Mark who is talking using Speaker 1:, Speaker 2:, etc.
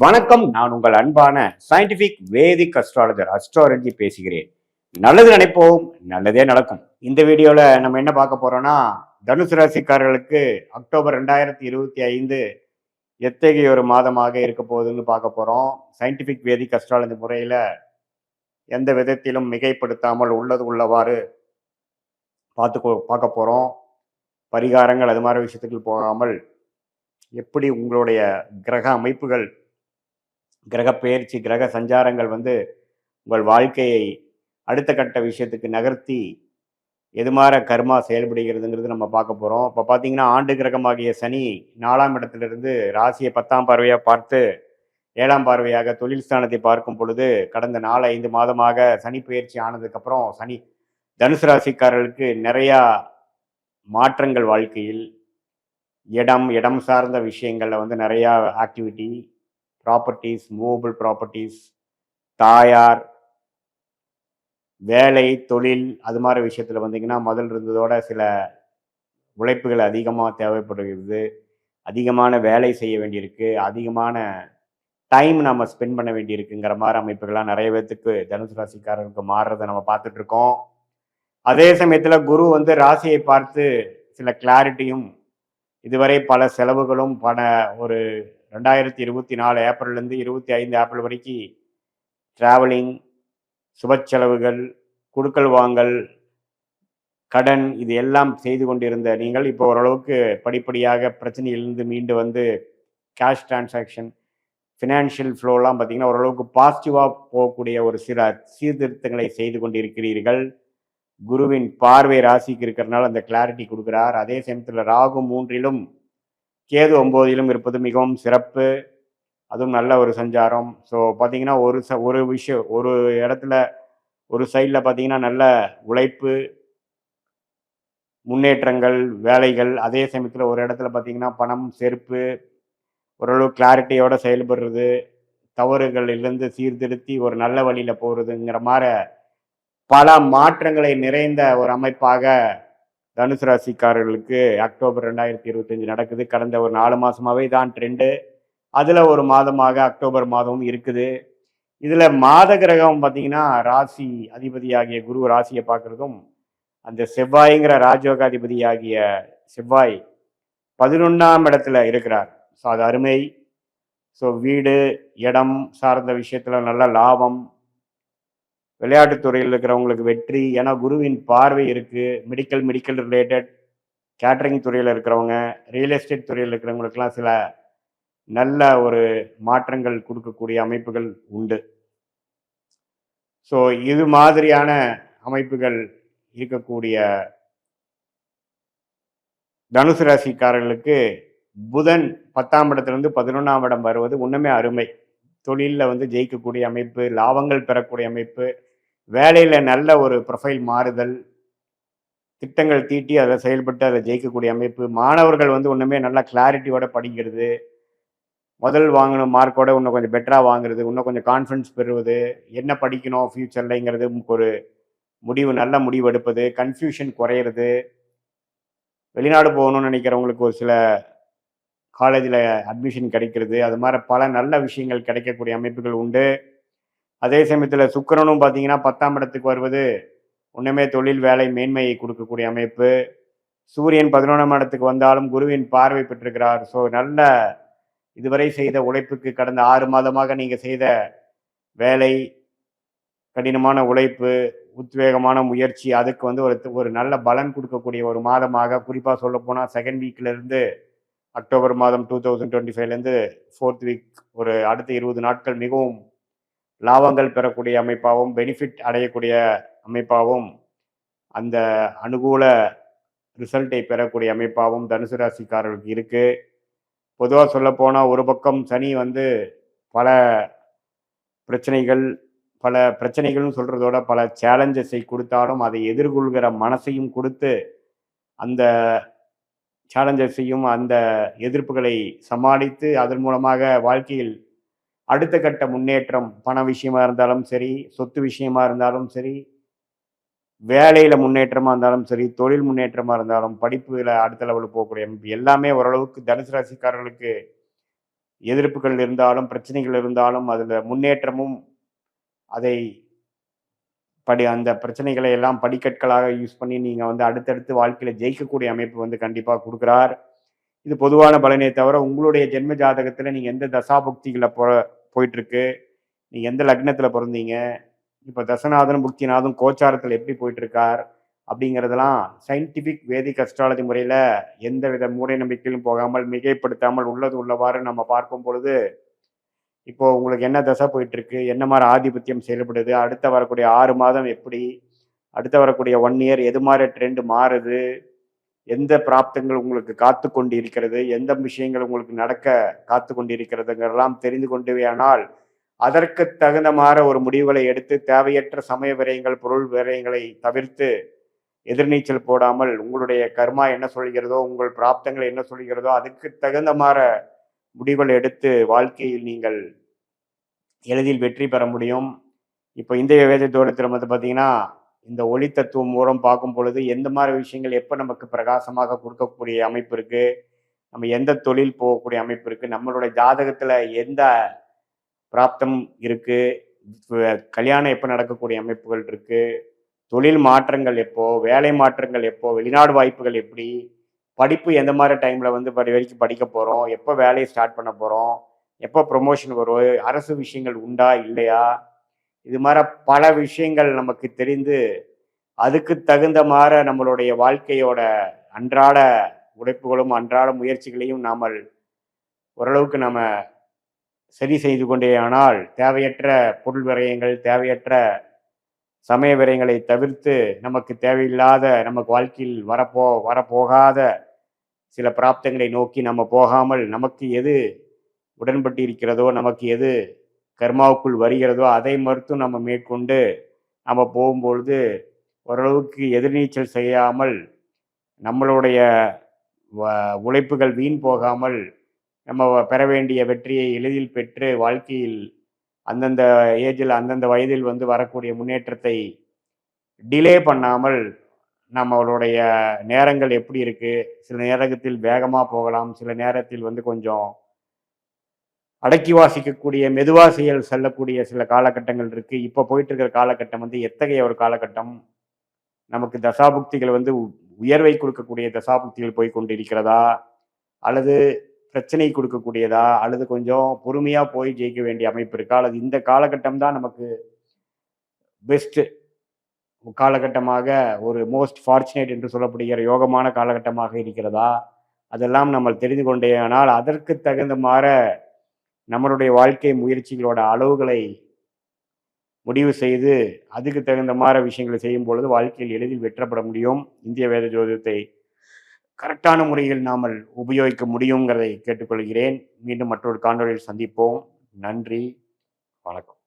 Speaker 1: வணக்கம். நான் உங்கள் அன்பான சயின்டிபிக் வேதிக் அஸ்ட்ராலஜி பேசுகிறேன். நல்லது நினைப்போம், நல்லதே நடக்கும். இந்த வீடியோல நம்ம என்ன பார்க்க போறோம்னா, தனுசு ராசிக்காரர்களுக்கு அக்டோபர் 2025 எத்தகைய ஒரு மாதமாக இருக்க போகுதுன்னு பார்க்க போறோம். சயின்டிபிக் வேதிக் அஸ்ட்ராலஜி முறையில எந்த விதத்திலும் மிகைப்படுத்தாமல் உள்ளது உள்ளவாறு பார்க்க போறோம். பரிகாரங்கள் அது மாதிரி விஷயத்துக்கு போகாமல் எப்படி உங்களுடைய கிரக அமைப்புகள், கிரக பெயர்ச்சி, கிரக சஞ்சாரங்கள் உங்கள் வாழ்க்கையை அடுத்த கட்ட விஷயத்துக்கு நகர்த்தி எதுமாற கர்மா செயல்படுகிறதுங்கிறது நம்ம பார்க்க போகிறோம். இப்போ பார்த்தீங்கன்னா, ஆண்டு கிரகமாகிய சனி 4ஆம் இடத்திலிருந்து ராசியை 10ஆம் பார்வையாக பார்த்து 7ஆம் பார்வையாக தொழில் ஸ்தானத்தை பார்க்கும் பொழுது, கடந்த 4-5 மாதமாக சனி பயிற்சி ஆனதுக்கப்புறம் தனுசு ராசிக்காரர்களுக்கு நிறையா மாற்றங்கள் வாழ்க்கையில், இடம் சார்ந்த விஷயங்களில் நிறையா ஆக்டிவிட்டி, ப்ராப்பர்ட்டிஸ், மூவபிள் ப்ராப்பர்ட்டிஸ், தாயார், வேலை, தொழில், அது மாதிரி விஷயத்தில் வந்தீங்கன்னா முதல் இருந்ததோட சில உழைப்புகள் அதிகமாக தேவைப்படுகிறது. அதிகமான வேலை செய்ய வேண்டியிருக்கு, அதிகமான டைம் நம்ம ஸ்பெண்ட் பண்ண வேண்டியிருக்குங்கிற மாதிரி அமைப்புகள்லாம் நிறைய பேர்த்துக்கு தனுசு ராசிக்காரருக்கு மாறுறதை நம்ம பார்த்துட்ருக்கோம். அதே சமயத்தில் குரு ராசியை பார்த்து சில கிளாரிட்டியும், இதுவரை பல செலவுகளும் ஒரு 2024 ஏப்ரல்லேருந்து 25 ஏப்ரல் வரைக்கும் ட்ராவலிங், சுப செலவுகள், குடுக்கல் வாங்கல், கடன், இது எல்லாம் செய்து கொண்டிருந்த நீங்கள் இப்போ ஓரளவுக்கு படிப்படியாக பிரச்சனையிலிருந்து மீண்டு கேஷ் டிரான்சாக்ஷன், ஃபினான்ஷியல் ஃப்ளோலாம் பார்த்தீங்கன்னா ஓரளவுக்கு பாசிட்டிவாக போகக்கூடிய ஒரு சில சீர்திருத்தங்களை செய்து கொண்டிருக்கிறீர்கள். குருவின் பார்வை ராசிக்கு இருக்கிறதுனால அந்த கிளாரிட்டி கொடுக்குறார். அதே சமயத்தில் ராகு 3லும் கேது 9லும் இருப்பது மிகவும் சிறப்பு. அதுவும் நல்ல ஒரு சஞ்சாரம். ஸோ பார்த்தீங்கன்னா ஒரு விஷயம், ஒரு இடத்துல ஒரு சைடில் பார்த்தீங்கன்னா நல்ல உழைப்பு, முன்னேற்றங்கள், வேலைகள். அதே சமயத்தில் ஒரு இடத்துல பார்த்தீங்கன்னா பணம், செருப்பு, ஓரளவு கிளாரிட்டியோட செயல்படுறது, தவறுகளிலிருந்து சீர்திருத்தி ஒரு நல்ல வழியில் போகிறதுங்கிற மாதிரி பல மாற்றங்களை நிறைந்த ஒரு அமைப்பாக தனுசு ராசிக்காரர்களுக்கு அக்டோபர் 2025 நடக்குது. கடந்த ஒரு 4 மாதமாகவே தான் ட்ரெண்டு. அதில் ஒரு மாதமாக அக்டோபர் மாதமும் இருக்குது. இதில் மாத கிரகம் பார்த்தீங்கன்னா ராசி அதிபதியாகிய குரு ராசியை பார்க்குறதும், அந்த செவ்வாய்ங்கிற ராஜயோகாதிபதியாகிய செவ்வாய் 11ஆம் இடத்துல இருக்கிறார். ஸோ அது அருமை. ஸோ வீடு, இடம் சார்ந்த விஷயத்தில் நல்ல லாபம், விளையாட்டுத்துறையில் இருக்கிறவங்களுக்கு வெற்றி. ஏன்னா குருவின் பார்வை இருக்குது. மெடிக்கல் ரிலேட்டட், கேட்டரிங் துறையில் இருக்கிறவங்க, ரியல் எஸ்டேட் துறையில் இருக்கிறவங்களுக்கெல்லாம் சில நல்ல ஒரு மாற்றங்கள் கொடுக்கக்கூடிய அமைப்புகள் உண்டு. ஸோ இது மாதிரியான அமைப்புகள் இருக்கக்கூடிய தனுசு ராசிக்காரர்களுக்கு புதன் 10ஆம் இடத்துலேருந்து 11ஆம் இடம் வருவது ஒன்றுமே அருமை. தொழிலில் ஜெயிக்கக்கூடிய அமைப்பு, லாபங்கள் பெறக்கூடிய அமைப்பு, வேலையில் நல்ல ஒரு ப்ரொஃபைல் மாறுதல், திட்டங்கள் தீட்டி அதை செயல்பட்டு அதை ஜெயிக்கக்கூடிய அமைப்பு. மாணவர்கள் ஒன்றுமே நல்ல கிளாரிட்டியோட படிக்கிறது, முதல் வாங்கின மார்க்கோட இன்னும் கொஞ்சம் பெட்டராக வாங்குறது, இன்னும் கொஞ்சம் கான்ஃபிடன்ஸ் பெறுவது, என்ன படிக்கணும் ஃப்யூச்சர்லைங்கிறது ஒரு நல்ல முடிவு எடுப்பது, கன்ஃபியூஷன் குறையிறது, வெளிநாடு போகணும்னு நினைக்கிறவங்களுக்கு ஒரு சில காலேஜில் அட்மிஷன் கிடைக்கிறது, அது மாதிரி பல நல்ல விஷயங்கள் கிடைக்கக்கூடிய அமைப்புகள் உண்டு. அதே சமயத்தில் சுக்கிரனும் பார்த்தீங்கன்னா 10ஆம் இடத்துக்கு வருவது ஒன்றுமே தொழில், வேலை, மேன்மையை கொடுக்கக்கூடிய அமைப்பு. சூரியன் 11ஆம் இடத்துக்கு வந்தாலும் குருவின் பார்வை பெற்றிருக்கிறார். ஸோ நல்ல இதுவரை செய்த உழைப்புக்கு, கடந்த 6 மாதமாக நீங்கள் செய்த வேலை, கடினமான உழைப்பு, உத்வேகமான முயற்சி, அதுக்கு ஒரு நல்ல பலன் கொடுக்கக்கூடிய ஒரு மாதமாக, குறிப்பாக சொல்லப்போனால் செகண்ட் வீக்லேருந்து அக்டோபர் மாதம் 2025லேருந்து 4th வீக் ஒரு அடுத்த 20 நாட்கள் மிகவும் லாபங்கள் பெறக்கூடிய அமைப்பாகவும், பெனிஃபிட் அடையக்கூடிய அமைப்பாகவும், அந்த அனுகூல ரிசல்ட்டை பெறக்கூடிய அமைப்பாகவும் தனுசு ராசிக்காரர்களுக்கு இருக்குது. பொதுவாக சொல்லப்போனால் ஒரு பக்கம் சனி பல பிரச்சனைகள்னு சொல்கிறதோட பல சேலஞ்சஸை கொடுத்தாலும் அதை எதிர்கொள்கிற மனசையும் கொடுத்து, அந்த சேலஞ்சஸையும் அந்த எதிர்ப்புகளை சமாளித்து அதன் மூலமாக வாழ்க்கையில் அடுத்த கட்ட முன்னேற்றம், பண விஷயமா இருந்தாலும் சரி, சொத்து விஷயமா இருந்தாலும் சரி, வேலையில் முன்னேற்றமாக இருந்தாலும் சரி, தொழில் முன்னேற்றமாக இருந்தாலும், படிப்புல அடுத்த லெவலுக்கு போகக்கூடிய அமைப்பு எல்லாமே ஓரளவுக்கு தனுசு ராசிக்காரர்களுக்கு எதிர்ப்புகள் இருந்தாலும், பிரச்சனைகள் இருந்தாலும் அதில் முன்னேற்றமும் அதை அந்த பிரச்சனைகளை எல்லாம் படிக்கற்களாக யூஸ் பண்ணி நீங்கள் வந்து அடுத்தடுத்து வாழ்க்கையில் ஜெயிக்கக்கூடிய அமைப்பு வந்து கண்டிப்பாக கொடுக்குறார். இது பொதுவான பலனே தவிர உங்களுடைய ஜென்ம ஜாதகத்தில் நீங்கள் எந்த தசாபுக்திகளை போயிட்டுருக்கு, நீங்கள் எந்த லக்னத்தில் பிறந்தீங்க, இப்போ தசநாதனும் புக்திநாதனும் கோச்சாரத்தில் எப்படி போயிட்டுருக்கார் அப்படிங்கிறதெல்லாம் சயின்டிஃபிக் வேதிக் அஸ்ட்ராலஜி முறையில் எந்த வித மூட நம்பிக்கையிலும் போகாமல் மிகைப்படுத்தாமல் உள்ளது உள்ளவாறு நம்ம பார்க்கும் பொழுது இப்போ உங்களுக்கு என்ன தசை போயிட்டு இருக்கு, என்ன மாதிரி ஆதிபத்தியம் செயல்படுது, அடுத்த வரக்கூடிய 6 மாதம் எப்படி, அடுத்த வரக்கூடிய 1 இயர் எது மாதிரி ட்ரெண்ட் மாறுது, எந்த பிராப்தங்கள் உங்களுக்கு காத்து கொண்டு இருக்கிறது, எந்த விஷயங்கள் உங்களுக்கு நடக்க காத்து கொண்டு இருக்கிறதுங்கிறதெல்லாம் தெரிந்து கொண்டுவேயானால் அதற்கு தகுந்த மாதிரி ஒரு முடிவுகளை எடுத்து தேவையற்ற சமய விரயங்கள் பொருள் விரயங்களை தவிர்த்து எதிர்நீச்சல் போடாமல் உங்களுடைய கர்மா என்ன சொல்கிறதோ, உங்கள் பிராப்தங்கள் என்ன சொல்கிறதோ அதுக்கு தகுந்த மாதிரி முடிவுகள் எடுத்து வாழ்க்கையில் நீங்கள் எளிதில் வெற்றி பெற முடியும். இப்போ இந்திய வேத தோட்டத்தில் வந்து பார்த்தீங்கன்னா இந்த ஒளி தத்துவம் மூலம் பார்க்கும் பொழுது எந்த மாதிரி விஷயங்கள் எப்போ நமக்கு பிரகாசமாக கொடுக்கக்கூடிய அமைப்பு இருக்குது, நம்ம எந்த தொழில் போகக்கூடிய அமைப்பு இருக்குது, நம்மளுடைய ஜாதகத்தில் எந்த பிராப்தம் இருக்குது, கல்யாணம் எப்போ நடக்கக்கூடிய அமைப்புகள் இருக்குது, தொழில் மாற்றங்கள் எப்போ, வேலை மாற்றங்கள் எப்போ, வெளிநாடு வாய்ப்புகள் எப்படி, படிப்பு எந்த மாதிரி டைமில் வந்து வரைக்கும் படிக்க போகிறோம், எப்போ வேலையை ஸ்டார்ட் பண்ண போகிறோம், எப்போ ப்ரொமோஷன் வரும், அரசு விஷயங்கள் உண்டா இல்லையா, இது மாதிரி பல விஷயங்கள் நமக்கு தெரிந்து அதுக்கு தகுந்த மாதிரி நம்மளுடைய வாழ்க்கையோட அன்றாட உழைப்புகளும் அன்றாட முயற்சிகளையும் நாமல் ஓரளவுக்கு நம்ம சரி செய்து கொண்டே ஆனால் தேவையற்ற பொருள் விரயங்கள், தேவையற்ற சமய விரயங்களை தவிர்த்து நமக்கு தேவையில்லாத நமக்கு வாழ்க்கையில் வரப்போகாத சில பிராப்தங்களை நோக்கி நம்ம போகாமல் நமக்கு எது உடன்பட்டு இருக்கிறதோ, நமக்கு எது கர்மாவுக்குள் வருகிறதோ அதை மறுத்தும் நம்ம மேற்கொண்டு நம்ம போகும்பொழுது ஓரளவுக்கு எதிர்நீச்சல் செய்யாமல் நம்மளுடைய உழைப்புகள் வீண் போகாமல் நம்ம பெற வேண்டிய வெற்றியை எளிதில் பெற்று வாழ்க்கையில் அந்தந்த ஏஜில் அந்தந்த வயதில் வந்து வரக்கூடிய முன்னேற்றத்தை டிலே பண்ணாமல் நம்மளுடைய நேரங்கள் எப்படி இருக்குது, சில நேரத்தில் வேகமாக போகலாம், சில நேரத்தில் வந்து கொஞ்சம் அடக்கி வாசிக்கக்கூடிய மெதுவாக செல்லக்கூடிய சில காலகட்டங்கள் இருக்குது. இப்போ போயிட்டு இருக்கிற காலகட்டம் வந்து எத்தகைய ஒரு காலகட்டம், நமக்கு தசாபுக்திகள் வந்து உயர்வை கொடுக்கக்கூடிய தசாபுக்திகள் போய் கொண்டு இருக்கிறதா, அல்லது பிரச்சனை கொடுக்கக்கூடியதா, அல்லது கொஞ்சம் பொறுமையாக போய் ஜெயிக்க வேண்டிய அமைப்பு இருக்கா, அல்லது இந்த காலகட்டம் தான் நமக்கு பெஸ்ட்டு காலகட்டமாக ஒரு மோஸ்ட் ஃபார்ச்சுனேட் என்று சொல்லப்படுகிற யோகமான காலகட்டமாக இருக்கிறதா, அதெல்லாம் நம்ம தெரிந்து கொண்டே ஆனால் அதற்கு தகுந்த மாற நம்மளுடைய வாழ்க்கை முயற்சிகளோட அளவுகளை முடிவு செய்து அதுக்கு தகுந்த மாதிரி விஷயங்களை செய்யும் பொழுது வாழ்க்கையில் எளிதில் வெற்றப்பட முடியும். இந்திய வேத ஜோதிடத்தை கரெக்டான முறையில் நாமல் உபயோகிக்க முடியுங்கிறதை கேட்டுக்கொள்கிறேன். மீண்டும் மற்றொரு காணொளியில் சந்திப்போம். நன்றி, வணக்கம்.